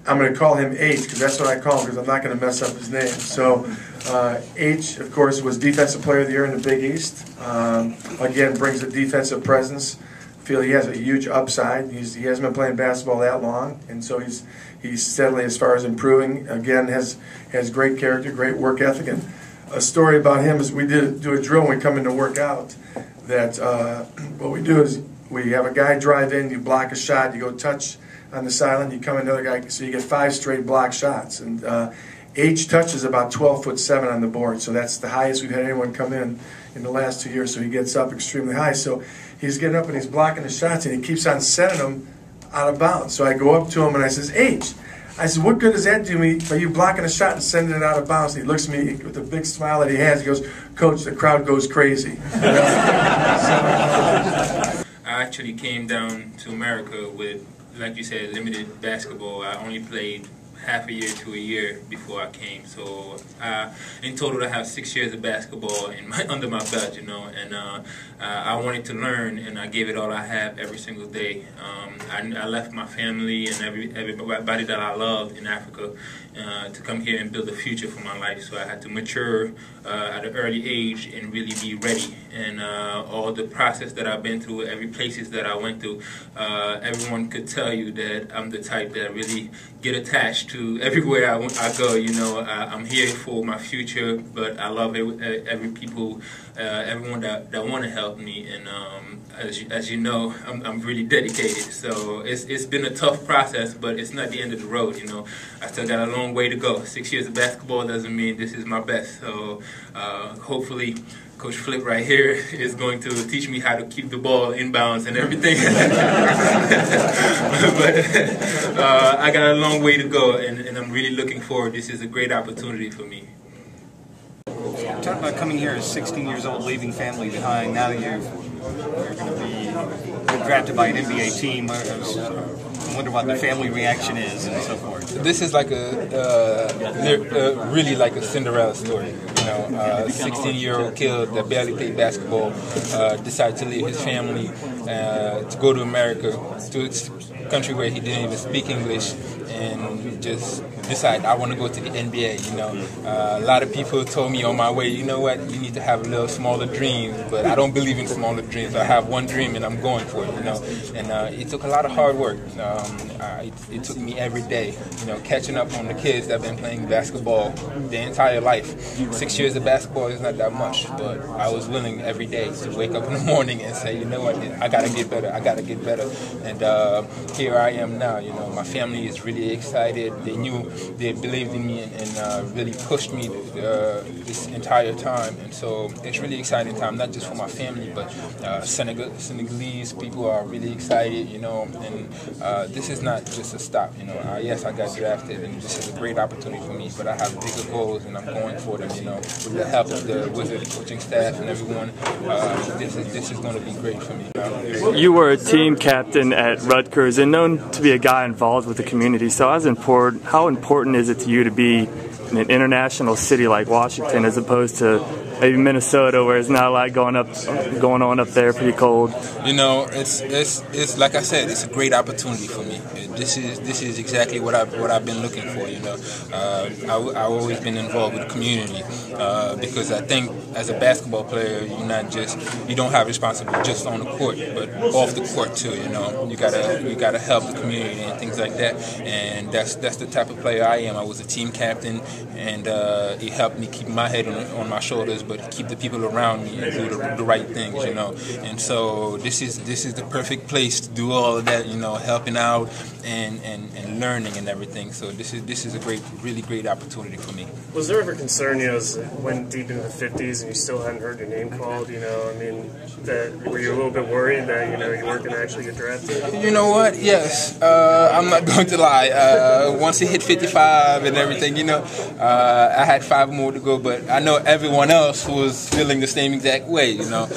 I'm going to call him H because that's what I call him because I'm not going to mess up his name. So H, of course, was Defensive Player of the Year in the Big East. Again, brings a defensive presence. I feel he has a huge upside. He hasn't been playing basketball that long, and so he's steadily, as far as improving. Again, has great character, great work ethic. And a story about him is we do a drill when we come in to work out. That what we do is we have a guy drive in, you block a shot, you go touch on the sideline, you come another guy, so you get 5 straight block shots. And H touches about 12'7" on the board, so that's the highest we've had anyone come in the last 2 years. So he gets up extremely high. So he's getting up and he's blocking the shots, and he keeps on sending them out of bounds. So I go up to him and I says, H, I said, what good does that do me by you blocking a shot and sending it out of bounds? And he looks at me with a big smile that he has. He goes, Coach, the crowd goes crazy. I actually came down to America with, like you said, limited basketball. I only played half a year to a year before I came. So in total, I have 6 years of basketball under my belt, you know, and I wanted to learn, and I gave it all I have every single day. I left my family and everybody that I loved in Africa to come here and build a future for my life. So I had to mature at an early age and really be ready. And all the process that I've been through, every places that I went through, everyone could tell you that I'm the type that really get attached to everywhere I go. You know, I'm here for my future, but I love every people, everyone that want to help me. And as you know, I'm really dedicated. So it's been a tough process, but it's not the end of the road. You know, I still got a long way to go. 6 years of basketball doesn't mean this is my best. So hopefully Coach Flick right here is going to teach me how to keep the ball inbounds and everything. But I got a long way to go, and I'm really looking forward. This is a great opportunity for me. Talk about coming here as 16 years old, leaving family behind. Now that you're going to be drafted by an NBA team, I wonder what the family reaction is and so forth. This is like really like a Cinderella story. You know, a 16-year-old kid that barely played basketball decided to leave his family to go to America, to a country where he didn't even speak English, and just decide I want to go to the NBA. You know, a lot of people told me on my way, you know what, you need to have a little smaller dreams, but I don't believe in smaller dreams. I have one dream and I'm going for it. You know, and it took a lot of hard work. It took me every day, you know, catching up on the kids that have been playing basketball their entire life. 6 years of basketball is not that much, but I was willing every day to wake up in the morning and say, you know what, I gotta get better. I gotta get better. And here I am now. You know, my family is really excited. They knew, they believed in me, and really pushed me this entire time. And so it's really exciting time, not just for my family, but Senegalese people are really excited. You know, and this is not just a stop. You know, yes, I got drafted, and this is a great opportunity for me. But I have bigger goals, and I'm going for them. You know, with the help of the Wizard coaching staff and everyone, this is going to be great for me. You were a team captain at Rutgers and known to be a guy involved with the community. So how important is it to you to be in an international city like Washington as opposed to maybe Minnesota, where there's not a lot going on up there, pretty cold? You know, it's like I said, it's a great opportunity for me. This is exactly what I've been looking for. You know, I've always been involved with the community because I think as a basketball player, you don't have responsibility just on the court, but off the court too. You know, you gotta help the community and things like that. And that's the type of player I am. I was a team captain, and it helped me keep my head on my shoulders, but keep the people around me and do the right things. You know, and so this is the perfect place to do all of that. You know, helping out and learning and everything. So this is a really great opportunity for me. Was there ever concern, you know, as it went deep into the 50s and you still hadn't heard your name called? You know, I mean, were you a little bit worried that, you know, you weren't going to actually get drafted? You know what? Yes, I'm not going to lie. Once it hit 55 and everything, you know, I had 5 more to go, but I know everyone else was feeling the same exact way. You know.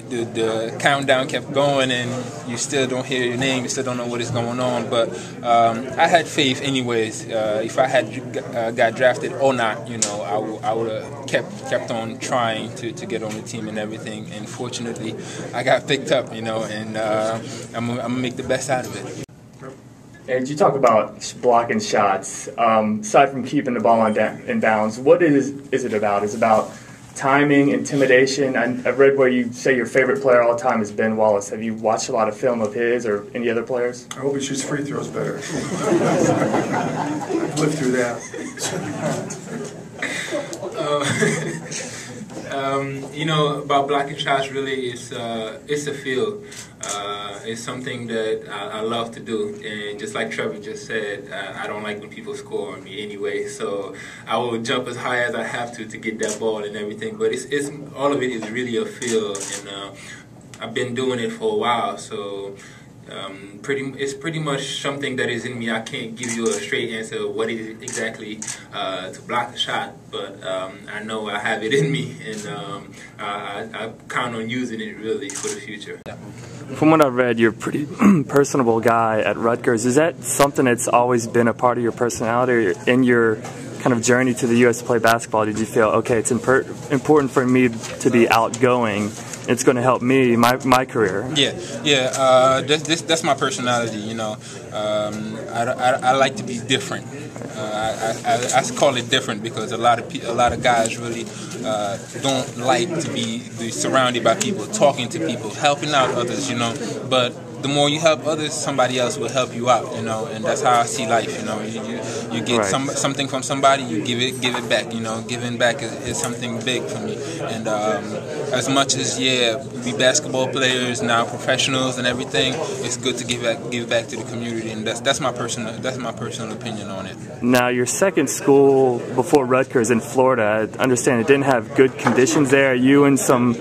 The countdown kept going, and you still don't hear your name, you still don't know what is going on. But I had faith anyways. If I had got drafted or not, you know, I would have kept on trying to get on the team and everything. And fortunately, I got picked up, you know, and I'm gonna make the best out of it. And you talk about blocking shots. Aside from keeping the ball in bounds, what is it about? Is it about timing, intimidation? I've read where you say your favorite player all the time is Ben Wallace. Have you watched a lot of film of his or any other players? I hope he shoots free throws better. I've lived through that. You know, about blocking shots, really, it's a feel. It's something that I love to do, and just like Trevor just said, I don't like when people score on me anyway. So I will jump as high as I have to get that ball and everything. But it's all of it is really a feel, and I've been doing it for a while. So it's pretty much something that is in me. I can't give you a straight answer of what is exactly to block a shot, but I know I have it in me, and I count on using it really for the future. From what I've read, you're a pretty personable guy at Rutgers. Is that something that's always been a part of your personality, or in your kind of journey to the U.S. to play basketball? Did you feel, okay, it's important for me to be outgoing? It's going to help me, my career. Yeah. That's my personality. You know, I like to be different. I call it different because a lot of guys really don't like to be surrounded by people, talking to people, helping out others. You know, but the more you help others, somebody else will help you out, you know, and that's how I see life, you know. You get something from somebody, you give it back, you know. Giving back is something big for me, and as much as we basketball players now, professionals and everything, it's good to give back to the community, and that's my personal opinion on it. Now, your second school before Rutgers in Florida, I understand it didn't have good conditions there. You and some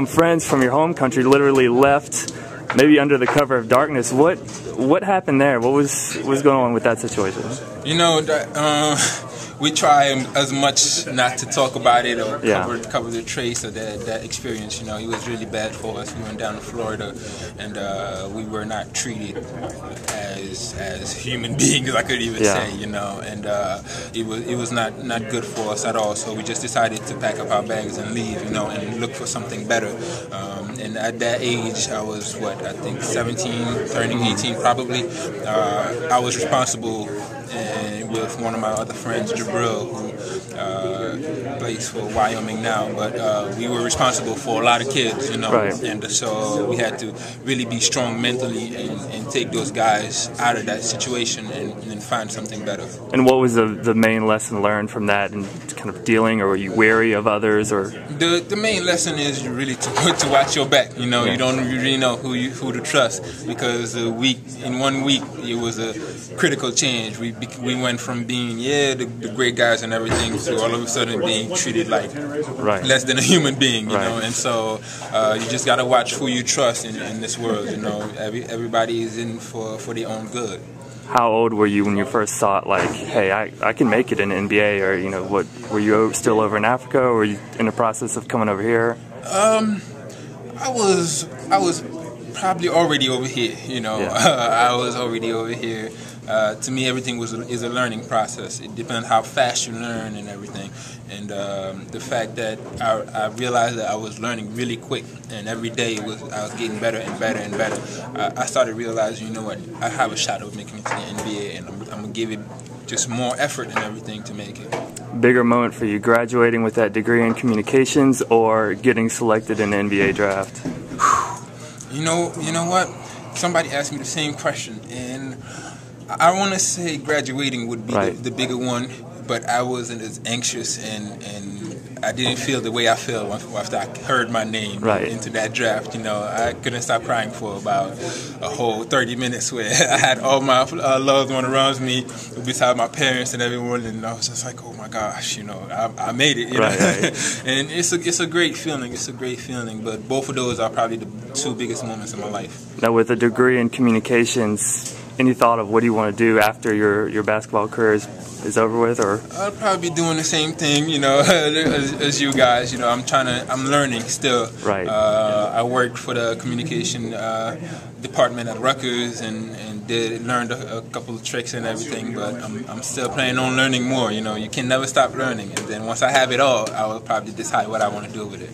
friends from your home country literally left, maybe under the cover of darkness. What happened there? What was going on with that situation? You know, we try as much not to talk about it or cover the trace of that experience. You know, it was really bad for us. We went down to Florida, and we were not treated as human beings, I could even say. You know, and it was not good for us at all. So we just decided to pack up our bags and leave. You know, and look for something better. And at that age, I was I think 17, turning 18 probably. I was responsible with one of my other friends, Jabril, who plays for Wyoming now, but we were responsible for a lot of kids, you know, and so we had to really be strong mentally and take those guys out of that situation and find something better. And what was the main lesson learned from that, and kind of dealing, or were you wary of others? Or the main lesson is really to watch your back. You know, you don't really know who to trust, because in 1 week it was a critical change. We went from being the great guys and everything to all of a sudden being treated like less than a human being, you know. And so you just gotta watch who you trust in this world. You know, everybody is in for their own good. How old were you when you first thought, like, hey, I can make it in the NBA, or, you know, were you still over in Africa, or were you in the process of coming over here? I was probably already over here, you know. I was already over here. To me, everything is a learning process. It depends how fast you learn and everything. And the fact that I realized that I was learning really quick, and every day I was getting better and better and better. I started realizing, you know what, I have a shot of making it to the NBA, and I'm going to give it just more effort and everything to make it. Bigger moment for you, graduating with that degree in communications or getting selected in the NBA draft? You know what? Somebody asked me the same question, and I want to say graduating would be the bigger one, but I wasn't as anxious, and I didn't feel the way I feel after I heard my name into that draft. You know, I couldn't stop crying for about a whole 30 minutes where I had all my loved ones around me, beside my parents and everyone, and I was just like, oh my gosh, you know, I made it. You know? And it's a great feeling. It's a great feeling, but both of those are probably the two biggest moments in my life. Now, with a degree in communications, any thought of what do you want to do after your basketball career is over with? Or I'll probably be doing the same thing, you know, as you guys. You know, I'm learning still. I worked for the communication department at Rutgers and learned a couple of tricks and everything, but I'm still planning on learning more. You know, you can never stop learning, and then once I have it all, I will probably decide what I want to do with it.